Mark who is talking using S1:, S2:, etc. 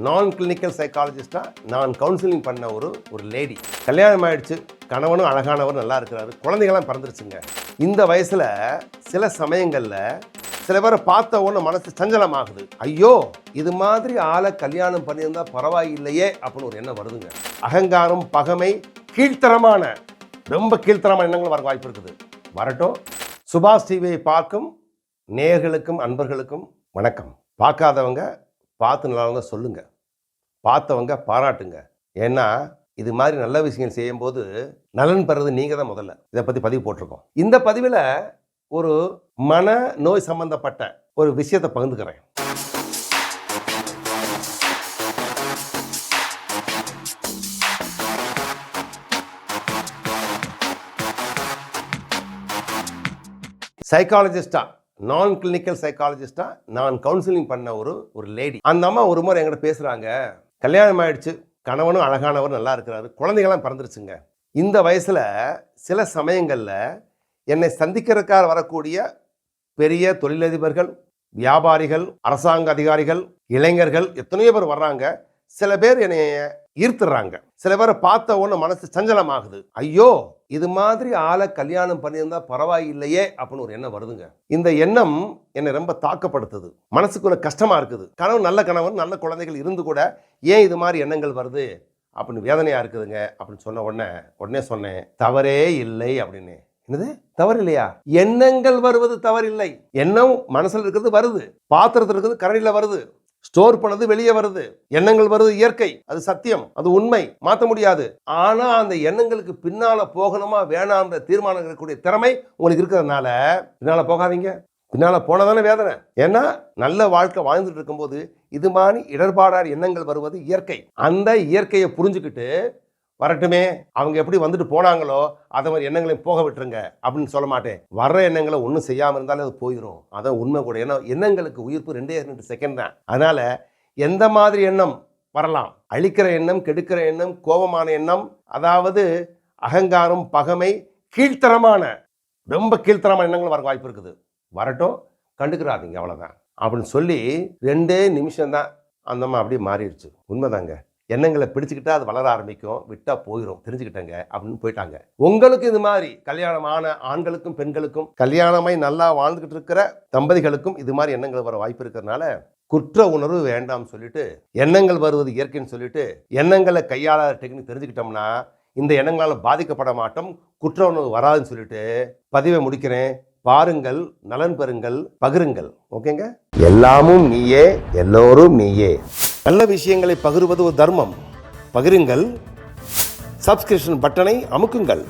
S1: நான் கிளினிக்கல் சைக்காலஜிஸ்டா நான் கவுன்சிலிங் பண்ண ஒரு லேடி. கல்யாணம் ஆயிடுச்சு, கணவனும் அழகானவர், நல்லா இருக்கிறாரு, குழந்தைகளாம் பிறந்துருச்சுங்க. இந்த வயசுல சில சமயங்கள்ல சில பேரை பார்த்த உடனே மனசு சஞ்சலமாகுது. ஐயோ, இது மாதிரி ஆளை கல்யாணம் பண்ணியிருந்தா பரவாயில்லையே அப்படின்னு ஒரு எண்ணம் வருதுங்க. அகங்காரம், பகமை, கீழ்த்தரமான, ரொம்ப கீழ்த்தரமான எண்ணங்கள் வர வாய்ப்பு இருக்குது. வரட்டும். சுபாஷ் டிவியை பார்க்கும் நேயர்களுக்கும் அன்பர்களுக்கும் வணக்கம். பார்க்காதவங்க பார்த்து நல்லா சொல்லுங்க, பார்த்தவங்க பாராட்டுங்க. ஏன்னா இது மாதிரி நல்ல விஷயங்கள் செய்யும்போது நலன் பெறது நீங்க தான். முதல்ல இதை பற்றி பதிவு போட்டிருக்கோம். இந்த பதிவில் ஒரு மன நோய் சம்பந்தப்பட்ட ஒரு விஷயத்தை பகிர்ந்துக்கிறேன். சைக்காலஜிஸ்டா, நான் கிளினிக்கல் சைக்காலஜிஸ்டா நான் கவுன்சிலிங் பண்ண ஒரு லேடி. அந்த அம்மா ஒரு முறை என்கிட்ட பேசுறாங்க. கல்யாணம் ஆயிடுச்சு, கணவனும் அழகானவர், நல்லா இருக்கிறாரு, குழந்தைகளாம் பிறந்துருச்சுங்க. இந்த வயசுல சில சமயங்கள்ல என்னை சந்திக்கிறதுக்காக வரக்கூடிய பெரிய தொழிலதிபர்கள், வியாபாரிகள், அரசாங்க அதிகாரிகள், இளைஞர்கள் எத்தனையோ பேர் வர்றாங்க. சில பேர் என்னை ஈர்த்துறாங்க. சில பேரை பார்த்த உடனே மனசு சஞ்சலமாகுது. ஐயோ, இது மாதிரி ஆளை கல்யாணம் பண்ணியிருந்தா பரவாயில்லையே அப்படின்னு ஒரு எண்ணம் வருதுங்க. இந்த எண்ணம் என்னை ரொம்ப தாக்கப்படுத்துது. மனசுக்குள்ள கஷ்டமா இருக்குது. கணவன், நல்ல கணவன், நல்ல குழந்தைகள் இருந்து கூட ஏன் இது மாதிரி எண்ணங்கள் வருது அப்படின்னு வேதனையா இருக்குதுங்க அப்படின்னு சொன்ன உடனே சொன்னேன், தவறே இல்லை அப்படின்னு. என்னது தவறு இல்லையா? எண்ணங்கள் வருவது தவறில்லை. எண்ணம் மனசுல இருக்கிறது வருது, பாத்திரத்தில் இருக்கிறது கரண்டில வருது, ஸ்டோர் பண்ணது வெளியே வருது. எண்ணங்கள் வருது இயற்கை, அது சத்தியம், அது உண்மை, மாற்ற முடியாது. ஆனா அந்த எண்ணங்களுக்கு பின்னால போகணுமா வேணாம்ன்ற தீர்மானம் இருக்கக்கூடிய திறமை உங்களுக்கு இருக்கிறதுனால பின்னால போகாதீங்க. பின்னால போனதானே வேதனை. ஏன்னா நல்ல வாழ்க்கை வாழ்ந்துட்டு இருக்கும்போது இது மாதிரி இடர்பாடான எண்ணங்கள் வருவது இயற்கை. அந்த இயற்கையை புரிஞ்சுக்கிட்டு வரட்டுமே, அவங்க எப்படி வந்துட்டு போனாங்களோ அதை மாதிரி எண்ணங்களையும் போக விட்டுருங்க அப்படின்னு சொல்ல மாட்டேன். வர்ற எண்ணங்களை ஒன்றும் செய்யாமல் இருந்தாலும் அது போயிடும். அதான் உண்மை கூட. ஏன்னா எண்ணங்களுக்கு உயிர்ப்பு 2 செகண்ட் தான். அதனால எந்த மாதிரி எண்ணம் வரலாம், அழிக்கிற எண்ணம், கெடுக்கிற எண்ணம், கோபமான எண்ணம், அதாவது அகங்காரம், பகமை, கீழ்த்தரமான, ரொம்ப கீழ்த்தரமான எண்ணங்கள் வர வாய்ப்பு இருக்குது. வரட்டும், கண்டுக்கிறாதீங்க, அவ்வளோதான் அப்படின்னு சொல்லி 2 நிமிஷம் தான் அந்தம்மா அப்படியே மாறிடுச்சு. உண்மைதாங்க. எண்ணங்களை பிடிச்சிக்கிட்டா அது வளர ஆரம்பிக்கும், விட்டா போயிடும், தெரிஞ்சுக்கிட்டங்க அப்படின்னு போயிட்டாங்க. உங்களுக்கு இது மாதிரி கல்யாணமான ஆண்களுக்கும் பெண்களுக்கும், கல்யாணமாய் நல்லா வாழ்ந்துகிட்டு இருக்கிற தம்பதிகளுக்கும் இது மாதிரி எண்ணங்கள் வர வாய்ப்பு இருக்கிறதுனால குற்ற உணர்வு வேண்டாம் சொல்லிட்டு, எண்ணங்கள் வருவது இயற்கைன்னு சொல்லிட்டு எண்ணங்களை கையாளாத டெக்னிக் தெரிஞ்சுக்கிட்டோம்னா இந்த எண்ணங்களால் பாதிக்கப்பட மாட்டோம், குற்ற உணர்வு வராதுன்னு சொல்லிட்டு பதிவை முடிக்கிறேன். பாருங்கள், நலன் பெறுங்கள், பகிருங்கள். ஓகேங்க. எல்லாமும் நீயே, எல்லோரும் நீயே. நல்ல விஷயங்களை பகிர்வது ஒரு தர்மம். பகிருங்கள். சப்ஸ்கிரிப்ஷன் பட்டனை அமுக்குங்கள்.